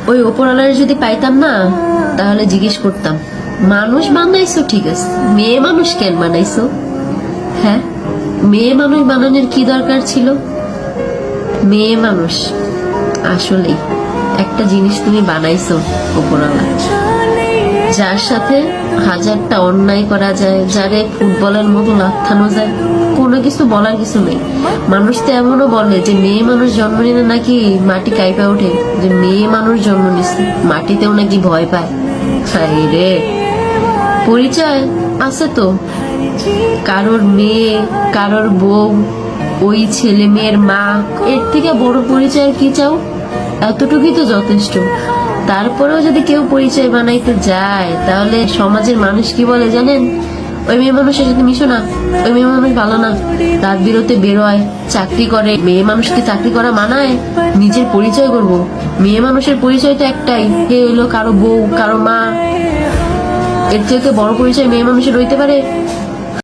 ওই ওপরওয়ালার যদি পাইতাম না, তাহলে জিজ্ঞেস করতাম, মানুষ বানাইছো ঠিক আছে, মেয়ে মানুষ কেন বানাইছো? হ্যাঁ, মেয়ে মানুষ বানানোর কি দরকার ছিল? মেয়ে মানুষ আসলেই একটা জিনিস তুমি বানাইছো ওপরওয়ালা, যার সাথে হাজারটা অন্যায় করা যায়, যারে ফুটবলের মতো লাথানো যায়, কোনো কিছু বলার কিছু নেই। মানুষ তো এমনও বলে যে মেয়ে মানুষ জন্ম নিলে নাকি মাটি কাইপা ওঠে, যে মেয়ে মানুষ জন্ম নিচ্ছে মাটিতেও নাকি ভয় পায়। হাই রে, পরিচয় আছে তো, কারোর মেয়ে, কারোর বউ, ওই ছেলে মেয়ের মা, এর থেকে বড় পরিচয় কি চাও? এতটুকুই তো যথেষ্ট। তারপরেও যদি কেউ পরিচয় বানাইতে যায়, তাহলে সমাজের মানুষ কি বলে জানেন? ওই মেয়ে মানুষের সাথে মিশো না, ওই মেয়ে মানুষ ভালো না, রাত বিরতে বেরোয়, চাকরি করে। মেয়ে মানুষকে চাকরি করা মানায়? নিজের পরিচয় করব, মেয়ে মানুষের পরিচয় তো একটাই, হে হইলো কারো বউ, কারো মা। এর থেকে বড় পরিচয় মেয়ে মানুষের হইতে পারে?